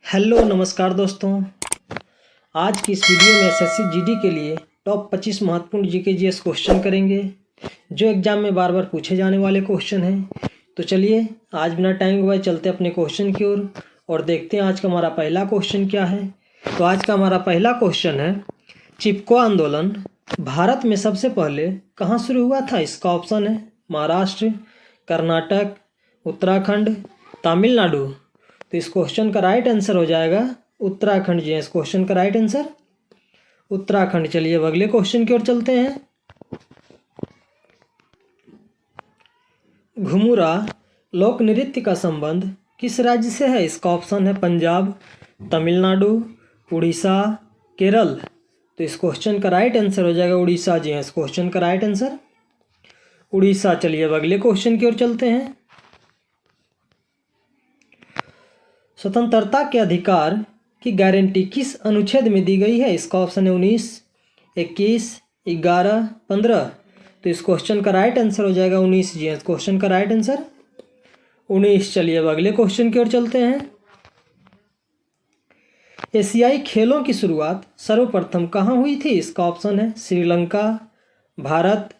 Hello नमस्कार दोस्तों। आज की इस वीडियो में एसएससी जीडी के लिए टॉप 25 महत्वपूर्ण जीके जीएस क्वेश्चन करेंगे जो एग्जाम में बार बार पूछे जाने वाले क्वेश्चन हैं। तो चलिए आज बिना टाइम गवाए चलते अपने क्वेश्चन की ओर और देखते हैं आज का हमारा पहला क्वेश्चन क्या है। तो आज का हमारा पहला क्वेश्चन है, चिपको आंदोलन भारत में सबसे पहले कहाँ शुरू हुआ था? इसका ऑप्शन है महाराष्ट्र, कर्नाटक, उत्तराखंड, तमिलनाडु। तो इस क्वेश्चन का राइट आंसर हो जाएगा उत्तराखंड। जी इस क्वेश्चन का राइट आंसर उत्तराखंड। चलिए अब अगले क्वेश्चन की ओर चलते हैं। घुमुरा लोक नृत्य का संबंध किस राज्य से है? इसका ऑप्शन है पंजाब, तमिलनाडु, उड़ीसा, केरल। तो इस क्वेश्चन का राइट आंसर हो जाएगा उड़ीसा। जी इस क्वेश्चन का राइट आंसर उड़ीसा। चलिए अब अगले क्वेश्चन की ओर चलते हैं। स्वतंत्रता के अधिकार की गारंटी किस अनुच्छेद में दी गई है? इसका ऑप्शन है 19, 21, 11, 15। तो इस क्वेश्चन का राइट आंसर हो जाएगा 19। जी इस क्वेश्चन का राइट आंसर 19। चलिए अब अगले क्वेश्चन की ओर चलते हैं। एशियाई खेलों की शुरुआत सर्वप्रथम कहाँ हुई थी? इसका ऑप्शन है श्रीलंका, भारत,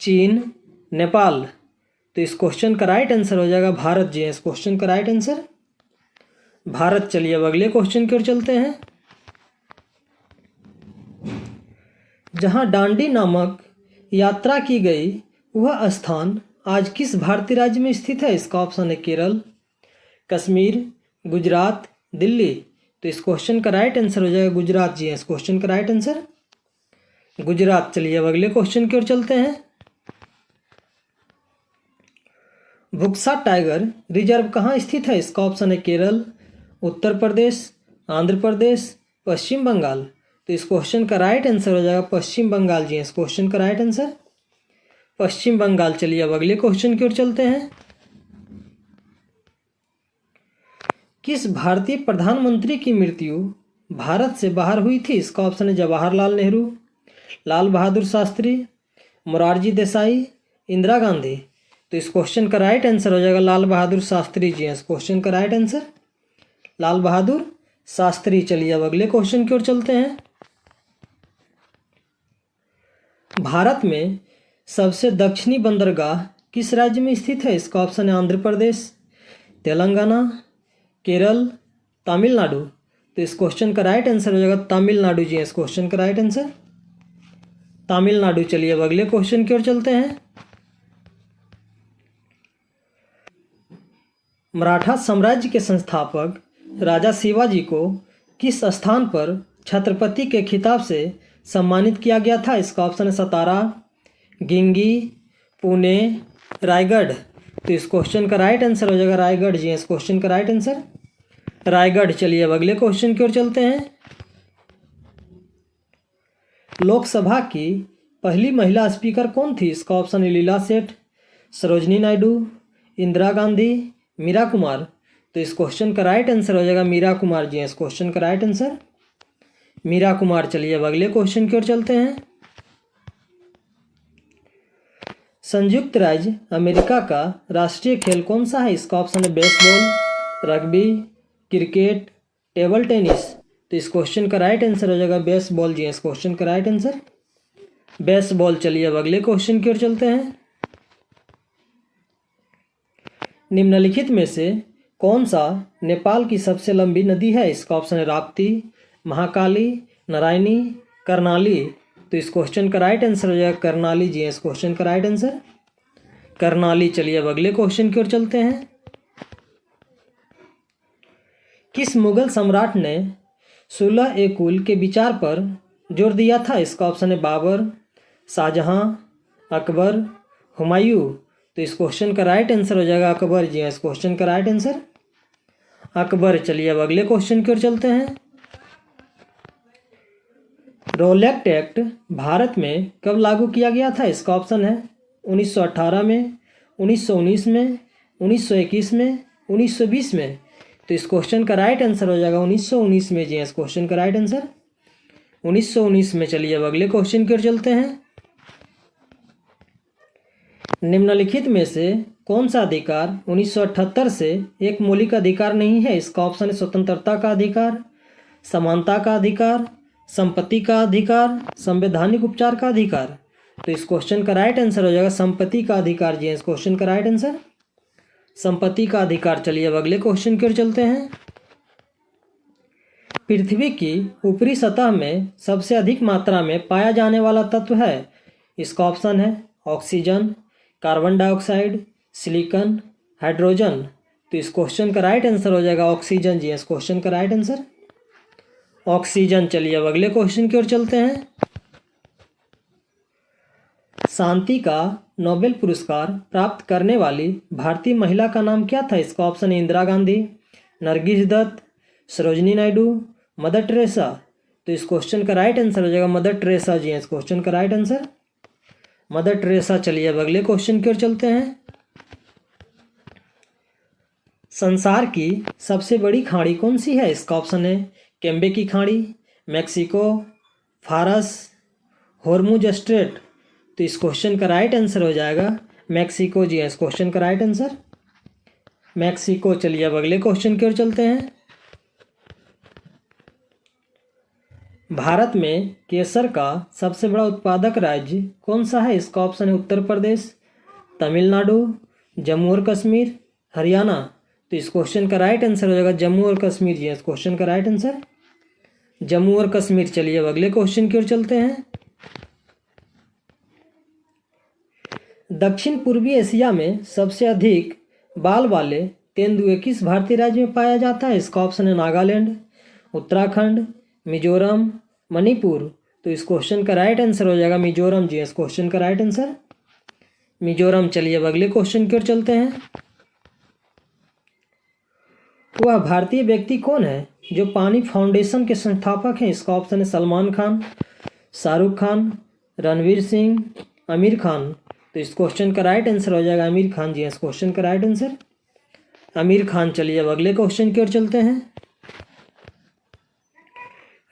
चीन, नेपाल। तो इस क्वेश्चन का राइट आंसर हो जाएगा भारत। जी इस क्वेश्चन का राइट आंसर भारत। चलिए अब अगले क्वेश्चन की ओर चलते हैं। जहां डांडी नामक यात्रा की गई वह स्थान आज किस भारतीय राज्य में स्थित है? इसका ऑप्शन है केरल, कश्मीर, गुजरात, दिल्ली। तो इस क्वेश्चन का राइट आंसर हो जाएगा गुजरात। जी इस क्वेश्चन का राइट आंसर गुजरात। चलिए अब अगले क्वेश्चन की ओर चलते हैं। बुक्सा टाइगर रिजर्व कहाँ स्थित है? इसका ऑप्शन है केरल, उत्तर प्रदेश, आंध्र प्रदेश, पश्चिम बंगाल। तो इस क्वेश्चन का राइट आंसर हो जाएगा पश्चिम बंगाल। जी इस क्वेश्चन का राइट आंसर पश्चिम बंगाल। चलिए अब अगले क्वेश्चन की ओर चलते हैं। किस भारतीय प्रधानमंत्री की मृत्यु भारत से बाहर हुई थी? इसका ऑप्शन है जवाहरलाल नेहरू, लाल बहादुर शास्त्री, मोरारजी देसाई, इंदिरा गांधी। तो इस क्वेश्चन का राइट आंसर हो जाएगा लाल बहादुर शास्त्री। जी इस क्वेश्चन का राइट आंसर लाल बहादुर शास्त्री। चलिए अब अगले क्वेश्चन की ओर चलते हैं। भारत में सबसे दक्षिणी बंदरगाह किस राज्य में स्थित है? इसका ऑप्शन है आंध्र प्रदेश, तेलंगाना, केरल, तमिलनाडु। तो इस क्वेश्चन का राइट आंसर हो जाएगा तमिलनाडु। जी इस क्वेश्चन का राइट आंसर तमिलनाडु। चलिए अब अगले क्वेश्चन की ओर चलते हैं। मराठा साम्राज्य के संस्थापक राजा शिवाजी को किस स्थान पर छत्रपति के खिताब से सम्मानित किया गया था? इसका ऑप्शन है सतारा, गिंगी, पुणे, रायगढ़। तो इस क्वेश्चन का राइट आंसर हो जाएगा रायगढ़। जी इस क्वेश्चन का राइट आंसर रायगढ़। चलिए अब अगले क्वेश्चन की ओर चलते हैं। लोकसभा की पहली महिला स्पीकर कौन थी? इसका ऑप्शन है लीला सेठ, सरोजनी नायडू, इंदिरा गांधी, मीरा कुमार। तो इस क्वेश्चन का राइट आंसर हो जाएगा मीरा कुमार। जी इस क्वेश्चन का राइट आंसर मीरा कुमार। चलिए अब अगले क्वेश्चन की ओर चलते हैं। संयुक्त राज्य अमेरिका का राष्ट्रीय खेल कौन सा है? इसका ऑप्शन है baseball, rugby, cricket, table tennis. तो इस क्वेश्चन का राइट आंसर हो जाएगा बेसबॉल। जी इस क्वेश्चन का राइट आंसर बेसबॉल। चलिए अब अगले क्वेश्चन की ओर चलते हैं। निम्नलिखित में से कौन सा नेपाल की सबसे लंबी नदी है? इसका ऑप्शन है राप्ती, महाकाली, नारायणी, कर्णाली। तो इस क्वेश्चन का राइट आंसर हो जाएगा कर्णाली। जी इस क्वेश्चन का राइट आंसर कर्णाली। चलिए अब अगले क्वेश्चन की ओर चलते हैं। किस मुगल सम्राट ने 16 कुल के विचार पर जोर दिया था? इसका ऑप्शन है बाबर, शाहजहां, अकबर, हुमायूं। तो इस क्वेश्चन का राइट आंसर हो जाएगा अकबर। जी इस क्वेश्चन का राइट आंसर अकबर। चलिए अब अगले क्वेश्चन की ओर चलते हैं। रोलेक्ट एक्ट भारत में कब लागू किया गया था? इसका ऑप्शन है 1918 में, 1919 में, 1921 में, 1920 में। तो इस क्वेश्चन का राइट आंसर हो जाएगा 1919 में। जी इस क्वेश्चन का राइट आंसर 1919 में। चलिए अब अगले क्वेश्चन की ओर चलते हैं। निम्नलिखित में से कौन सा अधिकार 1978 से एक मौलिक अधिकार नहीं है? इसका ऑप्शन है स्वतंत्रता का अधिकार, समानता का अधिकार, संपत्ति का अधिकार, संवैधानिक उपचार का अधिकार। तो इस क्वेश्चन का राइट आंसर हो जाएगा संपत्ति का अधिकार जी। इस क्वेश्चन का राइट आंसर संपत्ति का अधिकार। चलिए अब अगले क्वेश्चन की ओर चलते हैं। पृथ्वी की ऊपरी सतह में सबसे अधिक मात्रा में पाया जाने वाला तत्व है? इसका ऑप्शन है oxygen, carbon dioxide, silicon, hydrogen. तो इस क्वेश्चन का राइट आंसर हो जाएगा ऑक्सीजन जी। इस क्वेश्चन का राइट आंसर ऑक्सीजन। चलिए अब अगले क्वेश्चन की ओर चलते हैं। शांति का नोबेल पुरस्कार प्राप्त करने वाली भारतीय महिला का नाम क्या था? इसका ऑप्शन है इंदिरा गांधी, नरगिस दत्त, सरोजिनी नायडू, मदर टेरेसा। तो इस क्वेश्चन का राइट आंसर हो जाएगा मदर टेरेसा जी। इस क्वेश्चन का राइट आंसर मदर टेरेसा। चलिए अब अगले क्वेश्चन की ओर चलते हैं। संसार की सबसे बड़ी खाड़ी कौन सी है? इसका ऑप्शन है केम्बे की खाड़ी, मैक्सिको, फारस, हॉर्मुज स्ट्रेट। तो इस क्वेश्चन का राइट आंसर हो जाएगा मैक्सिको जी। इस क्वेश्चन का राइट आंसर मैक्सिको। चलिए अब अगले क्वेश्चन की ओर चलते हैं। भारत में केसर का सबसे बड़ा उत्पादक राज्य कौन सा है? इसका ऑप्शन है उत्तर प्रदेश, तमिलनाडु, जम्मू और कश्मीर, हरियाणा। तो इस क्वेश्चन का राइट आंसर हो जाएगा जम्मू और कश्मीर जी। इस क्वेश्चन का राइट आंसर जम्मू और कश्मीर। चलिए अब अगले क्वेश्चन की ओर चलते हैं। दक्षिण पूर्वी एशिया में सबसे अधिक बाल वाले तेंदुए किस भारतीय राज्य में पाया जाता है? इसका ऑप्शन है नागालैंड, उत्तराखंड, मिजोरम, मणिपुर। तो इस क्वेश्चन का राइट आंसर हो जाएगा मिजोरम जी। इस क्वेश्चन का राइट आंसर मिजोरम। चलिए अब अगले क्वेश्चन की ओर चलते हैं। वह भारतीय व्यक्ति कौन है जो पानी फाउंडेशन के संस्थापक हैं? इसका ऑप्शन है सलमान खान, शाहरुख खान, रणवीर सिंह, आमिर खान। तो इस क्वेश्चन का राइट आंसर हो जाएगा आमिर खान जी। इस क्वेश्चन का राइट आंसर आमिर खान। चलिए अब अगले क्वेश्चन की ओर चलते हैं।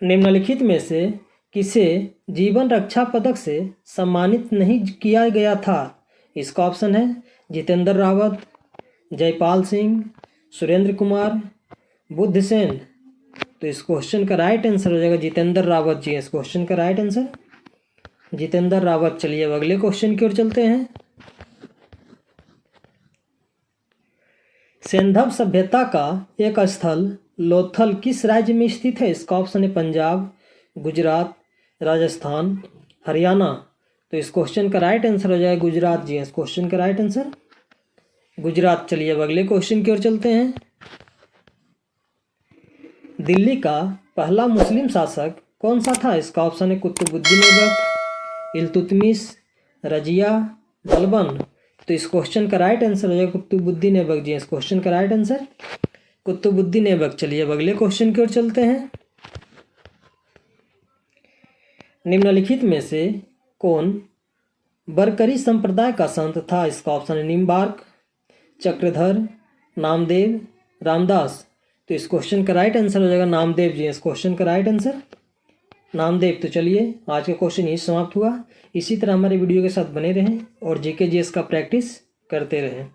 निम्नलिखित में से किसे जीवन रक्षा पदक से सम्मानित नहीं किया गया था? इसका ऑप्शन है जितेंद्र रावत, जयपाल सिंह, सुरेंद्र कुमार, बुद्ध सेन। तो इस क्वेश्चन का राइट आंसर हो जाएगा जितेंद्र रावत जी। इस क्वेश्चन का राइट आंसर जितेंद्र रावत। चलिए अब अगले क्वेश्चन की ओर चलते हैं। सिंधव सभ्यता का एक स्थल लोथल किस राज्य में स्थित है? इसका ऑप्शन है पंजाब, गुजरात, राजस्थान, हरियाणा। तो इस क्वेश्चन का राइट आंसर हो जाएगा गुजरात जी। इस क्वेश्चन का राइट आंसर गुजरात। चलिए अब अगले क्वेश्चन की ओर चलते हैं। दिल्ली का पहला मुस्लिम शासक कौन सा था? इसका ऑप्शन है कुतुबुद्दीन ऐबक, इल्तुतमिश, रजिया, बलबन। तो इस क्वेश्चन का राइट आंसर हो जाएगा कुतुबुद्दीन ऐबक जी। इस क्वेश्चन का राइट आंसर कुतुबुद्दीन ऐबक। चलिए अब अगले क्वेश्चन की ओर चलते हैं। निम्नलिखित में से कौन बरकरी संप्रदाय का संत था? इसका ऑप्शन है निम्बार्क, चक्रधर, नामदेव, रामदास। तो इस क्वेश्चन का राइट आंसर हो जाएगा नामदेव जी। इस क्वेश्चन का राइट आंसर नामदेव। तो चलिए आज का क्वेश्चन यही समाप्त हुआ। इसी तरह हमारे वीडियो के साथ बने रहें और जीके जीएस का प्रैक्टिस करते रहें।